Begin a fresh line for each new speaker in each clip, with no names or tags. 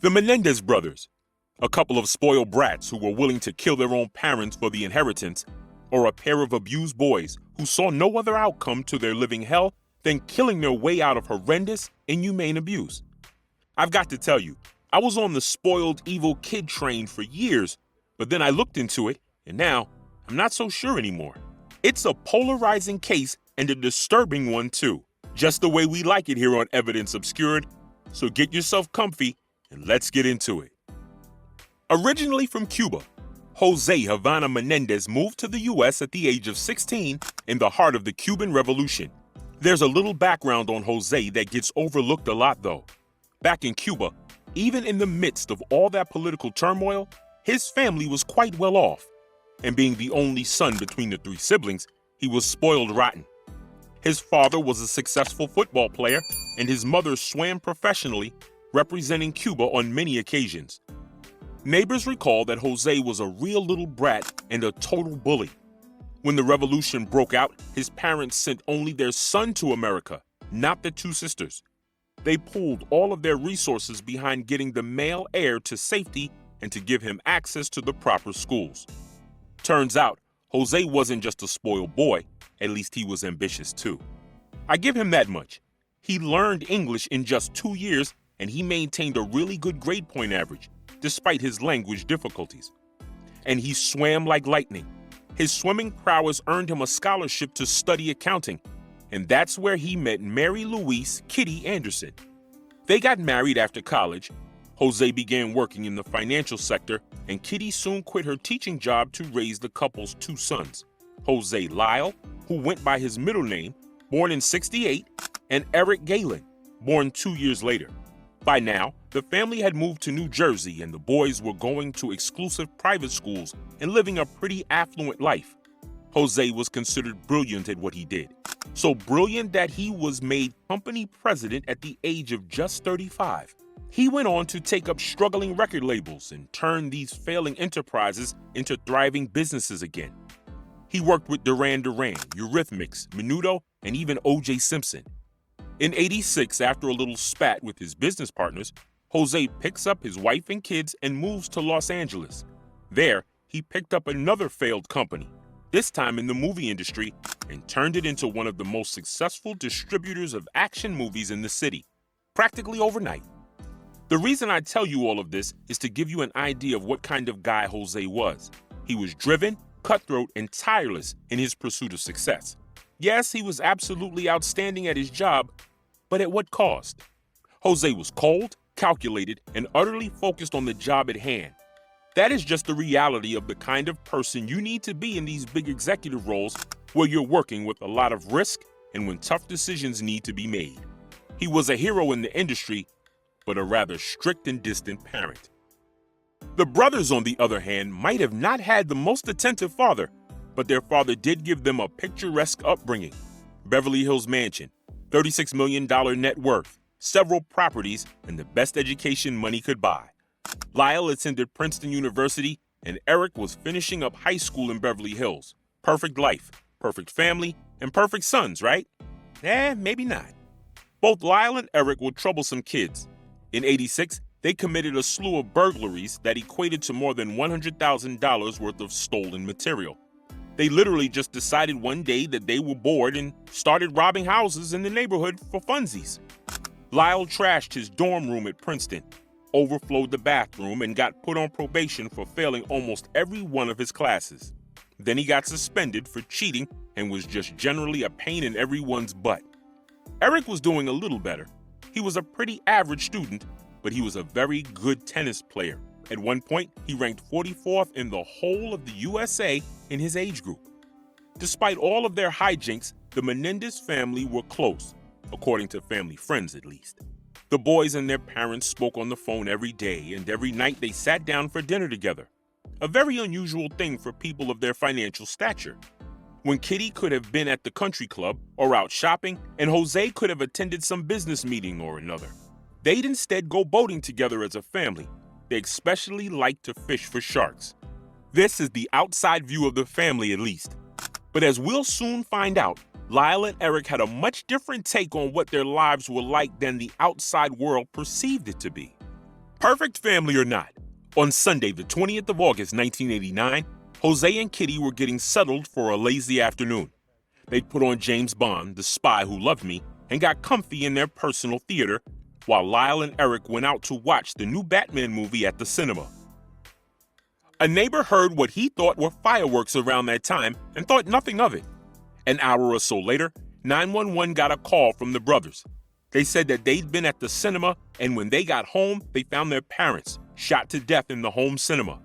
The Menendez brothers, a couple of spoiled brats who were willing to kill their own parents for the inheritance, or a pair of abused boys who saw no other outcome to their living hell than killing their way out of horrendous, inhumane abuse. I've got to tell you, I was on the spoiled evil kid train for years, but then I looked into it, and now I'm not so sure anymore. It's a polarizing case and a disturbing one too, just the way we like it here on Evidence Obscured. So get yourself comfy and let's get into it. Originally from Cuba, Jose Havana Menendez moved to the U.S. at the age of 16 in the heart of the Cuban Revolution. There's a little background on Jose that gets overlooked a lot though. Back in Cuba, even in the midst of all that political turmoil, his family was quite well off. And being the only son between the three siblings, he was spoiled rotten. His father was a successful football player, and his mother swam professionally, representing Cuba on many occasions. Neighbors recall that Jose was a real little brat and a total bully. When the revolution broke out, his parents sent only their son to America, not the two sisters. They pooled all of their resources behind getting the male heir to safety and to give him access to the proper schools. Turns out, Jose wasn't just a spoiled boy, at least he was ambitious too. I give him that much. He learned English in just 2 years and he maintained a really good grade point average, despite his language difficulties. And he swam like lightning. His swimming prowess earned him a scholarship to study accounting, and that's where he met Mary Louise "Kitty" Anderson. They got married after college. Jose began working in the financial sector, and Kitty soon quit her teaching job to raise the couple's 2 sons, Jose Lyle, who went by his middle name, born in '68, and Erik Galen, born 2 years later. By now, the family had moved to New Jersey and the boys were going to exclusive private schools and living a pretty affluent life. Jose was considered brilliant at what he did. So brilliant that he was made company president at the age of just 35. He went on to take up struggling record labels and turn these failing enterprises into thriving businesses again. He worked with Duran Duran, Eurythmics, Menudo, and even O.J. Simpson. In '86, after a little spat with his business partners, Jose picks up his wife and kids and moves to Los Angeles. There, he picked up another failed company, this time in the movie industry, and turned it into one of the most successful distributors of action movies in the city, practically overnight. The reason I tell you all of this is to give you an idea of what kind of guy Jose was. He was driven, cutthroat, and tireless in his pursuit of success. Yes, he was absolutely outstanding at his job, but at what cost? Jose was cold, calculated, and utterly focused on the job at hand. That is just the reality of the kind of person you need to be in these big executive roles where you're working with a lot of risk and when tough decisions need to be made. He was a hero in the industry, but a rather strict and distant parent. The brothers, on the other hand, might have not had the most attentive father, but their father did give them a picturesque upbringing. Beverly Hills mansion, $36 million net worth, several properties, and the best education money could buy. Lyle attended Princeton University, and Erik was finishing up high school in Beverly Hills. Perfect life, perfect family, and perfect sons, right? Maybe not. Both Lyle and Erik were troublesome kids. In '86, they committed a slew of burglaries that equated to more than $100,000 worth of stolen material. They literally just decided one day that they were bored and started robbing houses in the neighborhood for funsies. Lyle trashed his dorm room at Princeton, overflowed the bathroom, and got put on probation for failing almost every one of his classes. Then he got suspended for cheating and was just generally a pain in everyone's butt. Erik was doing a little better. He was a pretty average student, but he was a very good tennis player. At one point, he ranked 44th in the whole of the USA in his age group. Despite all of their hijinks, the Menendez family were close, according to family friends at least. The boys and their parents spoke on the phone every day, and every night they sat down for dinner together. A very unusual thing for people of their financial stature. When Kitty could have been at the country club or out shopping, and Jose could have attended some business meeting or another. They'd instead go boating together as a family. They especially liked to fish for sharks. This is the outside view of the family at least. But as we'll soon find out, Lyle and Erik had a much different take on what their lives were like than the outside world perceived it to be. Perfect family or not, on Sunday, the 20th of August, 1989, Jose and Kitty were getting settled for a lazy afternoon. They'd put on James Bond, The Spy Who Loved Me, and got comfy in their personal theater, while Lyle and Erik went out to watch the new Batman movie at the cinema. A neighbor heard what he thought were fireworks around that time and thought nothing of it. An hour or so later, 911 got a call from the brothers. They said that they'd been at the cinema, and when they got home, they found their parents shot to death in the home cinema.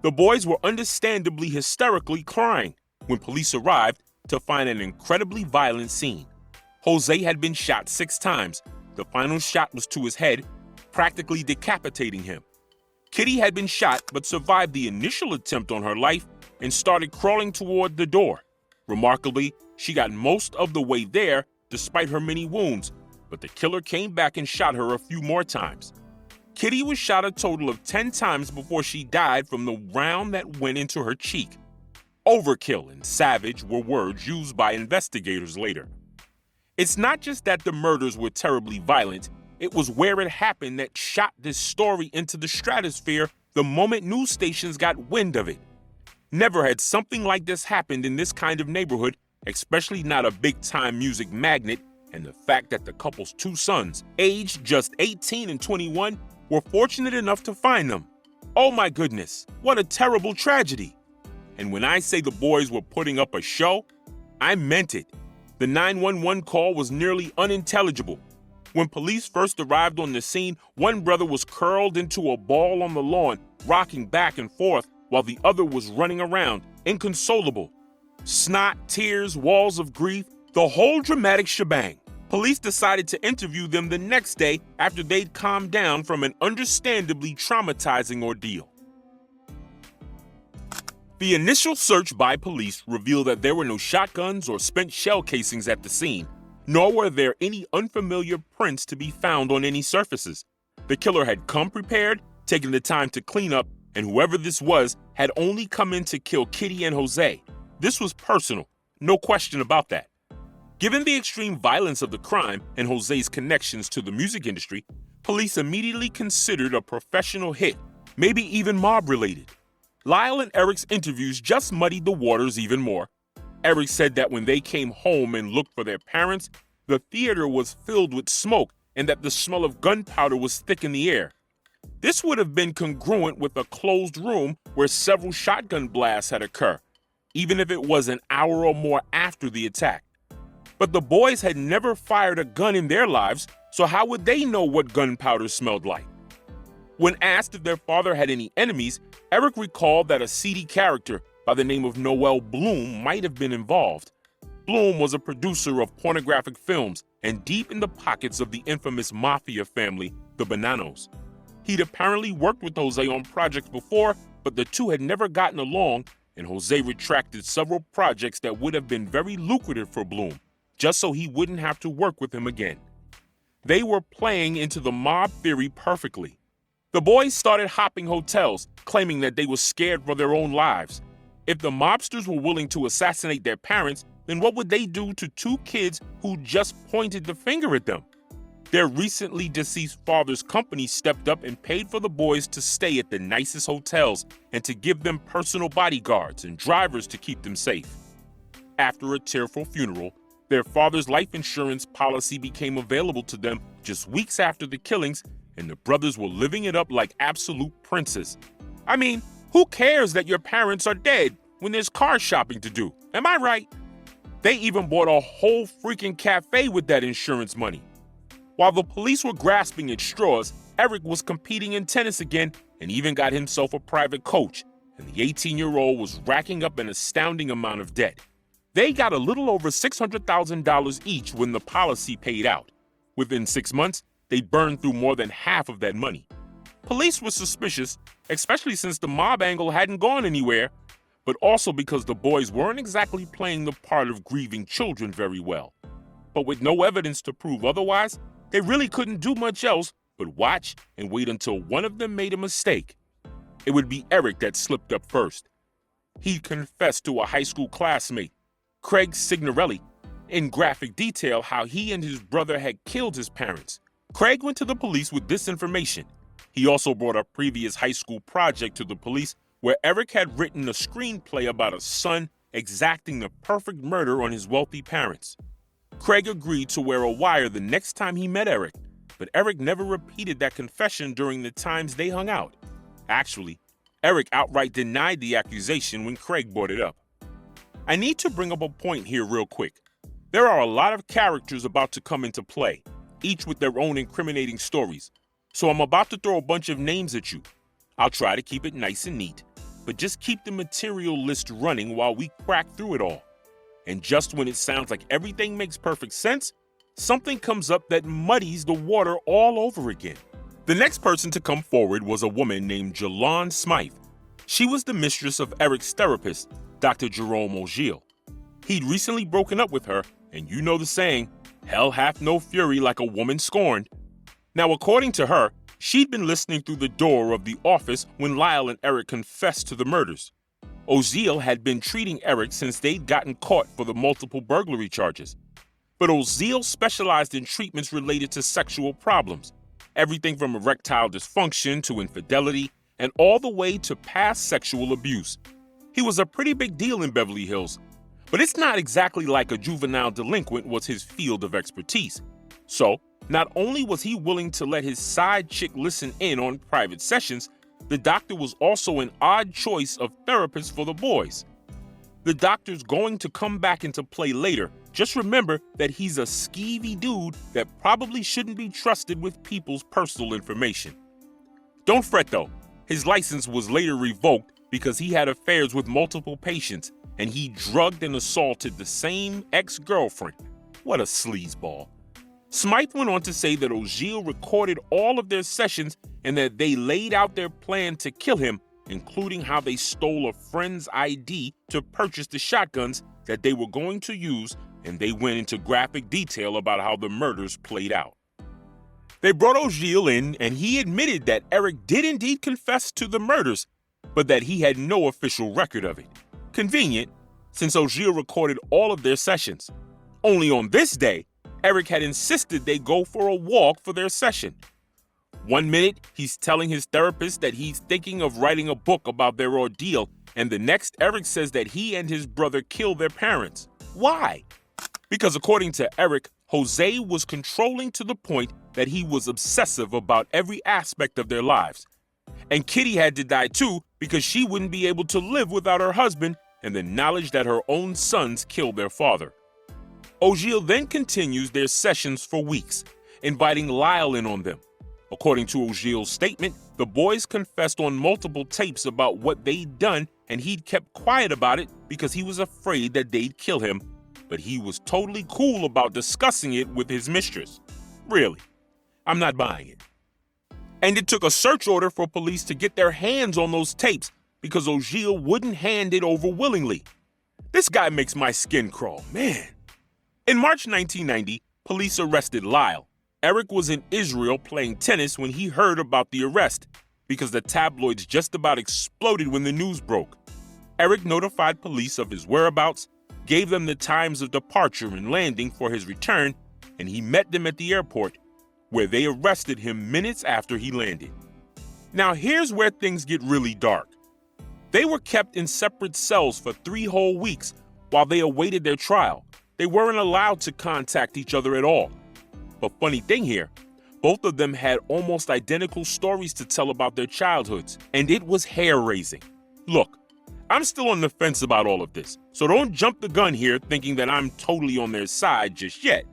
The boys were understandably hysterically crying when police arrived to find an incredibly violent scene. Jose had been shot 6 times. The final shot was to his head, practically decapitating him. Kitty had been shot but survived the initial attempt on her life and started crawling toward the door. Remarkably, she got most of the way there despite her many wounds, but the killer came back and shot her a few more times. Kitty was shot a total of 10 times before she died from the round that went into her cheek. Overkill and savage were words used by investigators later. It's not just that the murders were terribly violent, it was where it happened that shot this story into the stratosphere the moment news stations got wind of it. Never had something like this happened in this kind of neighborhood, especially not a big-time music magnet, and the fact that the couple's 2 sons, aged just 18 and 21, were fortunate enough to find them. Oh my goodness, what a terrible tragedy. And when I say the boys were putting up a show, I meant it. The 911 call was nearly unintelligible. When police first arrived on the scene, one brother was curled into a ball on the lawn, rocking back and forth, while the other was running around, inconsolable. Snot, tears, walls of grief, the whole dramatic shebang. Police decided to interview them the next day after they'd calmed down from an understandably traumatizing ordeal. The initial search by police revealed that there were no shotguns or spent shell casings at the scene, nor were there any unfamiliar prints to be found on any surfaces. The killer had come prepared, taken the time to clean up, and whoever this was had only come in to kill Kitty and Jose. This was personal, no question about that. Given the extreme violence of the crime and Jose's connections to the music industry, police immediately considered a professional hit, maybe even mob-related. Lyle and Erik's interviews just muddied the waters even more. Erik said that when they came home and looked for their parents, the theater was filled with smoke and that the smell of gunpowder was thick in the air. This would have been congruent with a closed room where several shotgun blasts had occurred, even if it was an hour or more after the attack. But the boys had never fired a gun in their lives, so how would they know what gunpowder smelled like? When asked if their father had any enemies, Erik recalled that a seedy character by the name of Noel Bloom might have been involved. Bloom was a producer of pornographic films and deep in the pockets of the infamous mafia family, the Bonanos. He'd apparently worked with Jose on projects before, but the two had never gotten along, and Jose retracted several projects that would have been very lucrative for Bloom, just so he wouldn't have to work with him again. They were playing into the mob theory perfectly. The boys started hopping hotels, claiming that they were scared for their own lives. If the mobsters were willing to assassinate their parents, then what would they do to 2 kids who just pointed the finger at them? Their recently deceased father's company stepped up and paid for the boys to stay at the nicest hotels and to give them personal bodyguards and drivers to keep them safe. After a tearful funeral, their father's life insurance policy became available to them just weeks after the killings, and the brothers were living it up like absolute princes. I mean, who cares that your parents are dead when there's car shopping to do? Am I right? They even bought a whole freaking cafe with that insurance money. While the police were grasping at straws, Erik was competing in tennis again and even got himself a private coach, and the 18-year-old was racking up an astounding amount of debt. They got a little over $600,000 each when the policy paid out. Within 6 months, they burned through more than half of that money. Police were suspicious, especially since the mob angle hadn't gone anywhere, but also because the boys weren't exactly playing the part of grieving children very well. But with no evidence to prove otherwise, they really couldn't do much else but watch and wait until one of them made a mistake. It would be Erik that slipped up first. He'd confessed to a high school classmate, Craig Signorelli, in graphic detail how he and his brother had killed his parents. Craig went to the police with this information. He also brought a previous high school project to the police where Erik had written a screenplay about a son exacting the perfect murder on his wealthy parents. Craig agreed to wear a wire the next time he met Erik, but Erik never repeated that confession during the times they hung out. Actually, Erik outright denied the accusation when Craig brought it up. I need to bring up a point here real quick. There are a lot of characters about to come into play, each with their own incriminating stories. So I'm about to throw a bunch of names at you. I'll try to keep it nice and neat, but just keep the material list running while we crack through it all. And just when it sounds like everything makes perfect sense, something comes up that muddies the water all over again. The next person to come forward was a woman named Jalon Smythe. She was the mistress of Erik's therapist, Dr. Jerome Ogiel. He'd recently broken up with her, and you know the saying, hell hath no fury like a woman scorned. Now, according to her, she'd been listening through the door of the office when Lyle and Erik confessed to the murders. Ogiel had been treating Erik since they'd gotten caught for the multiple burglary charges. But Ogiel specialized in treatments related to sexual problems, everything from erectile dysfunction to infidelity, and all the way to past sexual abuse. He was a pretty big deal in Beverly Hills, but it's not exactly like a juvenile delinquent was his field of expertise. So, not only was he willing to let his side chick listen in on private sessions, the doctor was also an odd choice of therapist for the boys. The doctor's going to come back into play later. Just remember that he's a skeevy dude that probably shouldn't be trusted with people's personal information. Don't fret though, his license was later revoked because he had affairs with multiple patients and he drugged and assaulted the same ex-girlfriend. What a sleazeball. Smythe went on to say that Ogiel recorded all of their sessions and that they laid out their plan to kill him, including how they stole a friend's ID to purchase the shotguns that they were going to use, and they went into graphic detail about how the murders played out. They brought Ogiel in, and he admitted that Erik did indeed confess to the murders, but that he had no official record of it. Convenient, since Ogiel recorded all of their sessions. Only on this day, Erik had insisted they go for a walk for their session. 1 minute, he's telling his therapist that he's thinking of writing a book about their ordeal, and the next, Erik says that he and his brother killed their parents. Why? Because according to Erik, Jose was controlling to the point that he was obsessive about every aspect of their lives. And Kitty had to die too because she wouldn't be able to live without her husband and the knowledge that her own sons killed their father. Ogiel then continues their sessions for weeks, inviting Lyle in on them. According to Ogiel's statement, the boys confessed on multiple tapes about what they'd done, and he'd kept quiet about it because he was afraid that they'd kill him, but he was totally cool about discussing it with his mistress. Really, I'm not buying it. And it took a search order for police to get their hands on those tapes because Ogiel wouldn't hand it over willingly. This guy makes my skin crawl, man. In March 1990, police arrested Lyle. Erik was in Israel playing tennis when he heard about the arrest because the tabloids just about exploded when the news broke. Erik notified police of his whereabouts, gave them the times of departure and landing for his return, and he met them at the airport, where they arrested him minutes after he landed. Now here's where things get really dark. They were kept in separate cells for 3 whole weeks while they awaited their trial. They weren't allowed to contact each other at all. But funny thing here, both of them had almost identical stories to tell about their childhoods, and it was hair-raising. Look, I'm still on the fence about all of this, so don't jump the gun here thinking that I'm totally on their side just yet.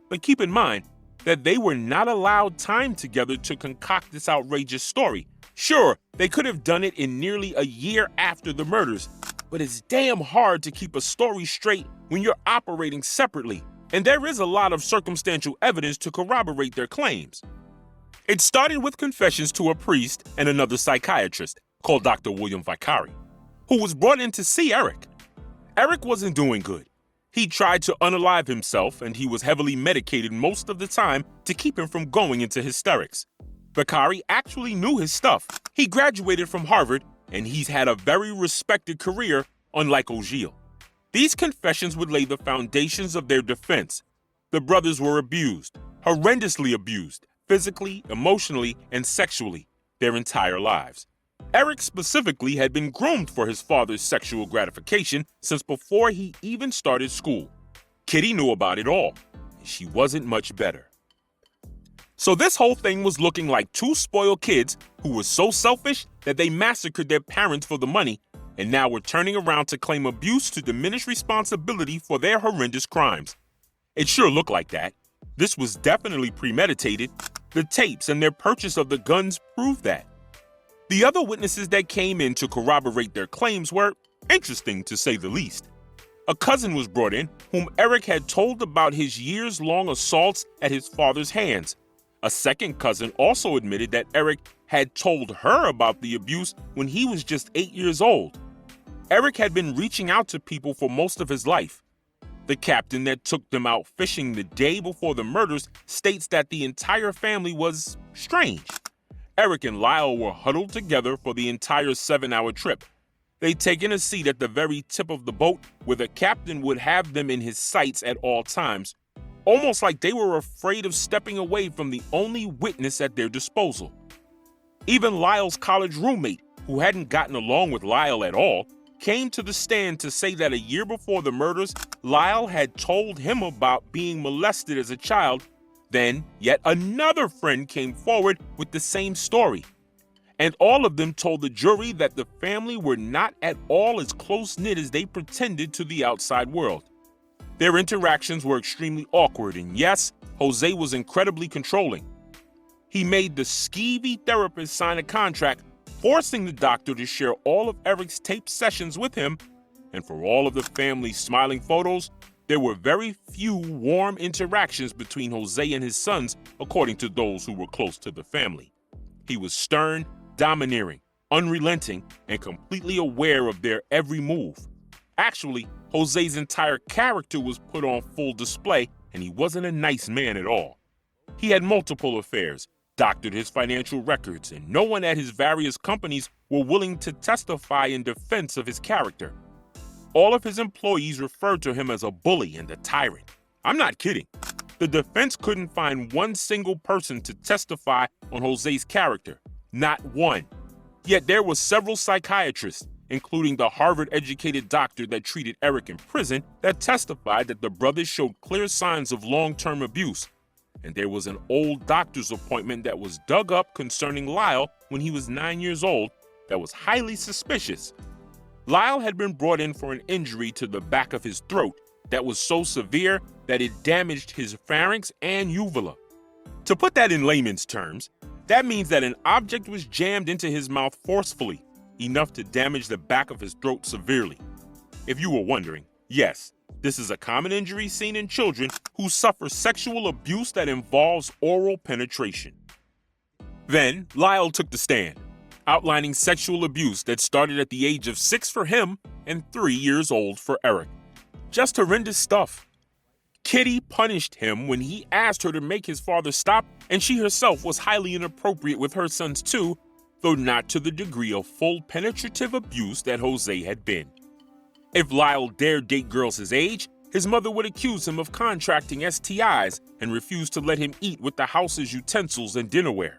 But keep in mind that they were not allowed time together to concoct this outrageous story. Sure, they could have done it in nearly a year after the murders, but it's damn hard to keep a story straight when you're operating separately, and there is a lot of circumstantial evidence to corroborate their claims. It started with confessions to a priest and another psychiatrist called Dr. William Vicari, who was brought in to see Erik. Erik wasn't doing good. He tried to unalive himself, and he was heavily medicated most of the time to keep him from going into hysterics. Vicari actually knew his stuff. He graduated from Harvard, and he's had a very respected career, unlike Ogiel. These confessions would lay the foundations of their defense. The brothers were abused, horrendously abused, physically, emotionally, and sexually. their entire lives. Erik specifically had been groomed for his father's sexual gratification since before he even started school. Kitty knew about it all, and she wasn't much better. So this whole thing was looking like two spoiled kids who were so selfish that they massacred their parents for the money, and now were turning around to claim abuse to diminish responsibility for their horrendous crimes. It sure looked like that. This was definitely premeditated. The tapes and their purchase of the guns proved that. The other witnesses that came in to corroborate their claims were interesting, to say the least. A cousin was brought in whom Erik had told about his years-long assaults at his father's hands. A second cousin also admitted that Erik had told her about the abuse when he was just 8 years old. Erik had been reaching out to people for most of his life. The captain that took them out fishing the day before the murders states that the entire family was strange. Erik and Lyle were huddled together for the entire 7-hour trip. They'd taken a seat at the very tip of the boat where the captain would have them in his sights at all times, almost like they were afraid of stepping away from the only witness at their disposal. Even Lyle's college roommate, who hadn't gotten along with Lyle at all, came to the stand to say that a year before the murders, Lyle had told him about being molested as a child. Then, yet another friend came forward with the same story. And all of them told the jury that the family were not at all as close-knit as they pretended to the outside world. Their interactions were extremely awkward, and yes, Jose was incredibly controlling. He made the skeevy therapist sign a contract, forcing the doctor to share all of Erik's taped sessions with him, and for all of the family's smiling photos, there were very few warm interactions between Jose and his sons, according to those who were close to the family. He was stern, domineering, unrelenting, and completely aware of their every move. Actually, Jose's entire character was put on full display, and he wasn't a nice man at all. He had multiple affairs, doctored his financial records, and no one at his various companies were willing to testify in defense of his character. All of his employees referred to him as a bully and a tyrant. I'm not kidding. The defense couldn't find one single person to testify on Jose's character. Not one. Yet there were several psychiatrists, including the Harvard-educated doctor that treated Erik in prison, that testified that the brothers showed clear signs of long-term abuse. And there was an old doctor's appointment that was dug up concerning Lyle when he was 9 years old that was highly suspicious. Lyle had been brought in for an injury to the back of his throat that was so severe that it damaged his pharynx and uvula. To put that in layman's terms, that means that an object was jammed into his mouth forcefully, enough to damage the back of his throat severely. If you were wondering, yes, this is a common injury seen in children who suffer sexual abuse that involves oral penetration. Then, Lyle took the stand, outlining sexual abuse that started at the age of 6 for him and 3 years old for Erik. Just horrendous stuff. Kitty punished him when he asked her to make his father stop, and she herself was highly inappropriate with her sons too, though not to the degree of full penetrative abuse that Jose had been. If Lyle dared date girls his age, his mother would accuse him of contracting STIs and refuse to let him eat with the house's utensils and dinnerware.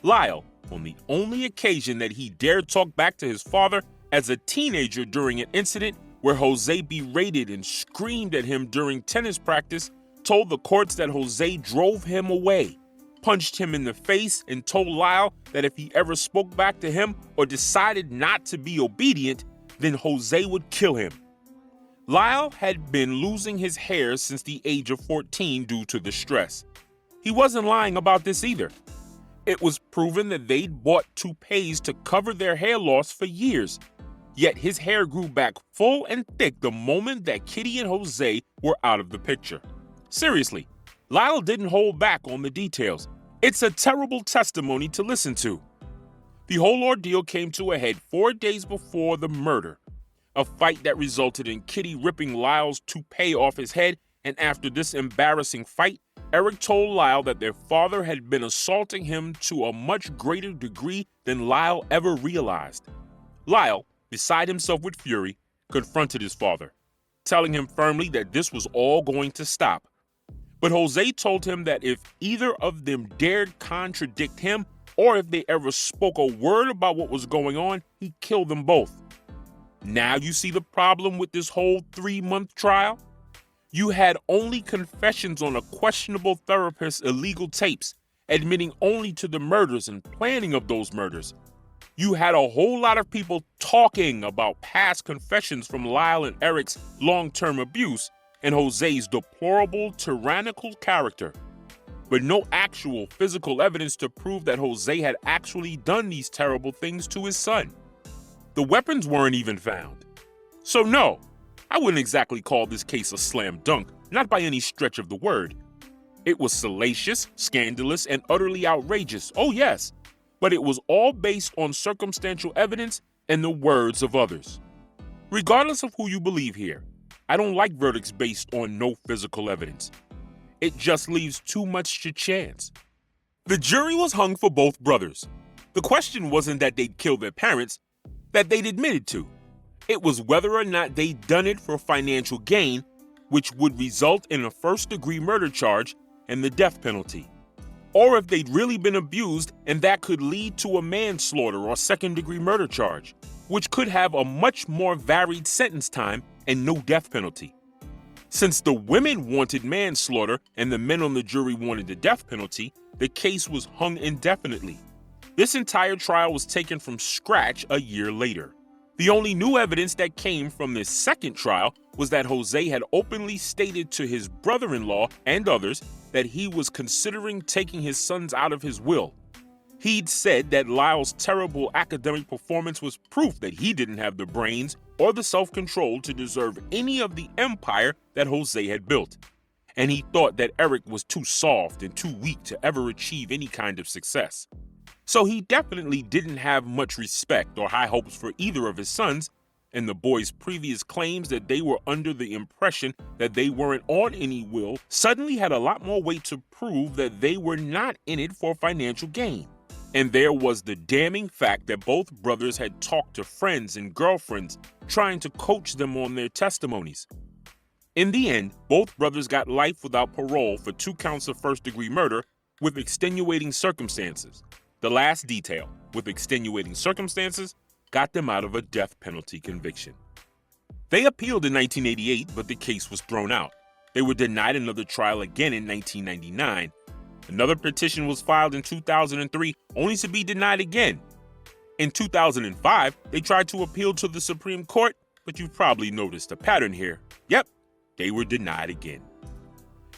Lyle, on the only occasion that he dared talk back to his father as a teenager during an incident where Jose berated and screamed at him during tennis practice, told the courts that Jose drove him away, punched him in the face, and told Lyle that if he ever spoke back to him or decided not to be obedient, then Jose would kill him. Lyle had been losing his hair since the age of 14 due to the stress. He wasn't lying about this either. It was proven that they'd bought toupees to cover their hair loss for years. Yet his hair grew back full and thick the moment that Kitty and Jose were out of the picture. Seriously, Lyle didn't hold back on the details. It's a terrible testimony to listen to. The whole ordeal came to a head 4 days before the murder. A fight that resulted in Kitty ripping Lyle's toupee off his head, and after this embarrassing fight, Erik told Lyle that their father had been assaulting him to a much greater degree than Lyle ever realized. Lyle, beside himself with fury, confronted his father, telling him firmly that this was all going to stop. But Jose told him that if either of them dared contradict him or if they ever spoke a word about what was going on, he killed them both. Now you see the problem with this whole 3-month trial? You had only confessions on a questionable therapist's illegal tapes, admitting only to the murders and planning of those murders. You had a whole lot of people talking about past confessions from Lyle and Erik's long-term abuse and Jose's deplorable, tyrannical character, but no actual physical evidence to prove that Jose had actually done these terrible things to his son. The weapons weren't even found. So no, I wouldn't exactly call this case a slam dunk, not by any stretch of the word. It was salacious, scandalous, and utterly outrageous, oh yes, but it was all based on circumstantial evidence and the words of others. Regardless of who you believe here, I don't like verdicts based on no physical evidence. It just leaves too much to chance. The jury was hung for both brothers. The question wasn't that they'd killed their parents, that they'd admitted to. It was whether or not they'd done it for financial gain, which would result in a first-degree murder charge and the death penalty. Or if they'd really been abused and that could lead to a manslaughter or second-degree murder charge, which could have a much more varied sentence time and no death penalty. Since the women wanted manslaughter and the men on the jury wanted the death penalty, the case was hung indefinitely. This entire trial was taken from scratch a year later. The only new evidence that came from this second trial was that Jose had openly stated to his brother-in-law and others that he was considering taking his sons out of his will. He'd said that Lyle's terrible academic performance was proof that he didn't have the brains or the self-control to deserve any of the empire that Jose had built. And he thought that Erik was too soft and too weak to ever achieve any kind of success. So he definitely didn't have much respect or high hopes for either of his sons, and the boys' previous claims that they were under the impression that they weren't on any will suddenly had a lot more weight to prove that they were not in it for financial gain. And there was the damning fact that both brothers had talked to friends and girlfriends, trying to coach them on their testimonies. In the end, both brothers got life without parole for 2 counts of first-degree murder with extenuating circumstances. The last detail, with extenuating circumstances, got them out of a death penalty conviction. They appealed in 1988, but the case was thrown out. They were denied another trial again in 1999. Another petition was filed in 2003, only to be denied again. In 2005, they tried to appeal to the Supreme Court, but you've probably noticed a pattern here. Yep, they were denied again.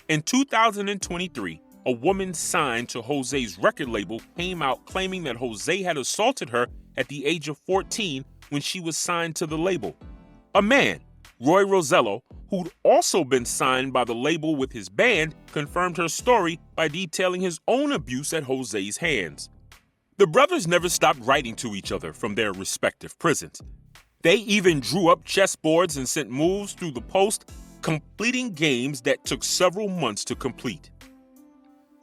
In 2023, a woman signed to Jose's record label came out claiming that Jose had assaulted her at the age of 14 when she was signed to the label. A man, Roy Rosello, who'd also been signed by the label with his band, confirmed her story by detailing his own abuse at Jose's hands. The brothers never stopped writing to each other from their respective prisons. They even drew up chessboards and sent moves through the post, completing games that took several months to complete.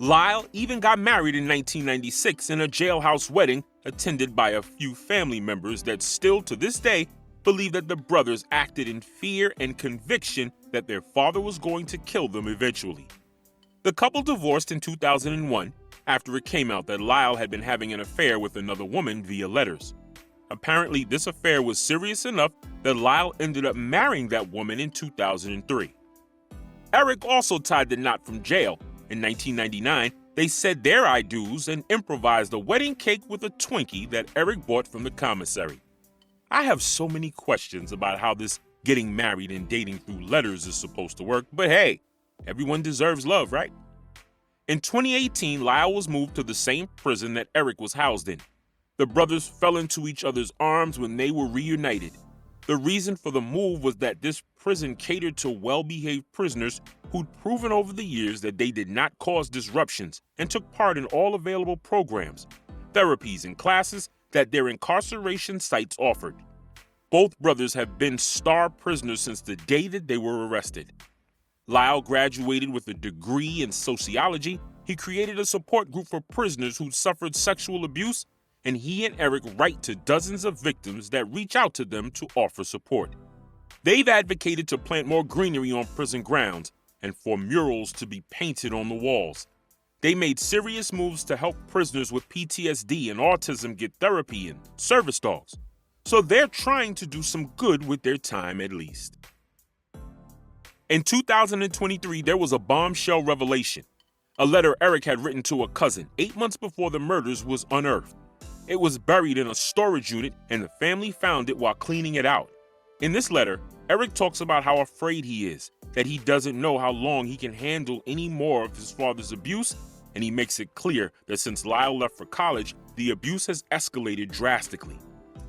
Lyle even got married in 1996 in a jailhouse wedding attended by a few family members that still to this day believe that the brothers acted in fear and conviction that their father was going to kill them eventually. The couple divorced in 2001 after it came out that Lyle had been having an affair with another woman via letters. Apparently, this affair was serious enough that Lyle ended up marrying that woman in 2003. Erik also tied the knot from jail. In 1999, they said their I do's and improvised a wedding cake with a Twinkie that Erik bought from the commissary. I have so many questions about how this getting married and dating through letters is supposed to work, but hey, everyone deserves love, right? In 2018, Lyle was moved to the same prison that Erik was housed in. The brothers fell into each other's arms when they were reunited. The reason for the move was that this prison catered to well-behaved prisoners who'd proven over the years that they did not cause disruptions and took part in all available programs, therapies, and classes that their incarceration sites offered. Both brothers have been star prisoners since the day that they were arrested. Lyle graduated with a degree in sociology. He created a support group for prisoners who'd suffered sexual abuse, and he and Erik write to dozens of victims that reach out to them to offer support. They've advocated to plant more greenery on prison grounds and for murals to be painted on the walls. They made serious moves to help prisoners with PTSD and autism get therapy and service dogs. So they're trying to do some good with their time at least. In 2023, there was a bombshell revelation. A letter Erik had written to a cousin 8 months before the murders was unearthed. It was buried in a storage unit and the family found it while cleaning it out. In this letter, Erik talks about how afraid he is, that he doesn't know how long he can handle any more of his father's abuse, and he makes it clear that since Lyle left for college, the abuse has escalated drastically.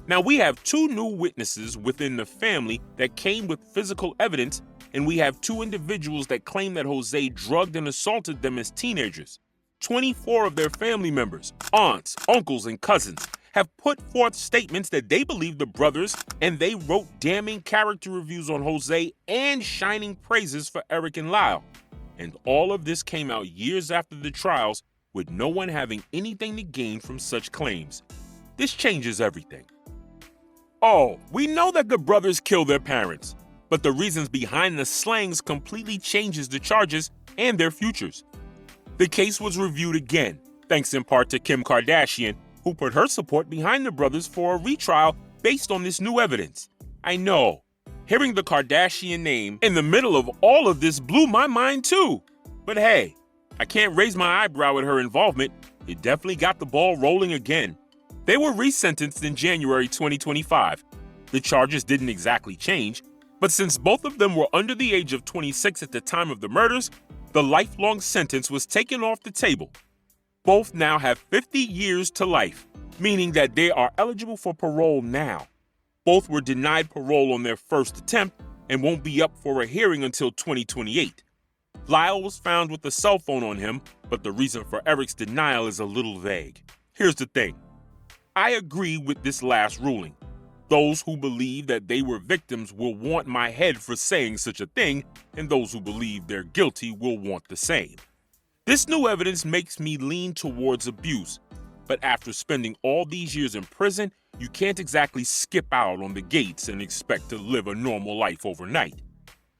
Now, we have 2 new witnesses within the family that came with physical evidence, and we have 2 individuals that claim that Jose drugged and assaulted them as teenagers. 24 of their family members, aunts, uncles, and cousins have put forth statements that they believe the brothers, and they wrote damning character reviews on Jose and shining praises for Erik and Lyle. And all of this came out years after the trials, with no one having anything to gain from such claims. This changes everything. Oh, we know that the brothers killed their parents, but the reasons behind the slayings completely changes the charges and their futures. The case was reviewed again, thanks in part to Kim Kardashian, who put her support behind the brothers for a retrial based on this new evidence. I know, hearing the Kardashian name in the middle of all of this blew my mind too. But hey, I can't raise my eyebrow at her involvement. It definitely got the ball rolling again. They were resentenced in January 2025. The charges didn't exactly change, but since both of them were under the age of 26 at the time of the murders, the lifelong sentence was taken off the table. Both now have 50 years to life, meaning that they are eligible for parole now. Both were denied parole on their first attempt and won't be up for a hearing until 2028. Lyle was found with a cell phone on him, but the reason for Erik's denial is a little vague. Here's the thing. I agree with this last ruling. Those who believe that they were victims will want my head for saying such a thing, and those who believe they're guilty will want the same. This new evidence makes me lean towards abuse, but after spending all these years in prison, you can't exactly skip out on the gates and expect to live a normal life overnight.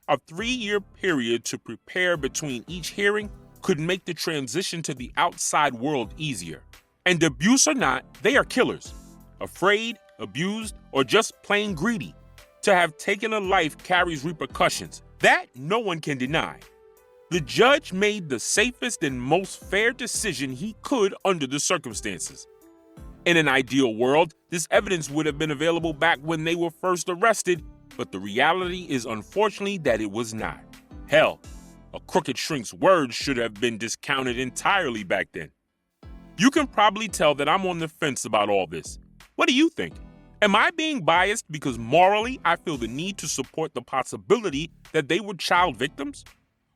A 3-year period to prepare between each hearing could make the transition to the outside world easier. And abuse or not, they are killers. Afraid, abused, or just plain greedy. To have taken a life carries repercussions. That no one can deny. The judge made the safest and most fair decision he could under the circumstances. In an ideal world, this evidence would have been available back when they were first arrested, but the reality is unfortunately that it was not. Hell, a crooked shrink's words should have been discounted entirely back then. You can probably tell that I'm on the fence about all this. What do you think? Am I being biased because morally I feel the need to support the possibility that they were child victims?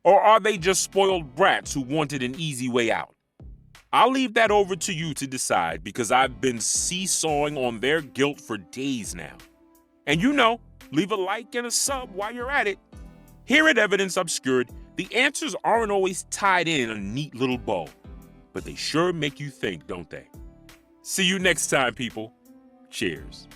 Or are they just spoiled brats who wanted an easy way out? I'll leave that over to you to decide because I've been seesawing on their guilt for days now. And leave a like and a sub while you're at it. Here at Evidence Obscured, the answers aren't always tied in a neat little bow, but they sure make you think, don't they? See you next time, people. Cheers.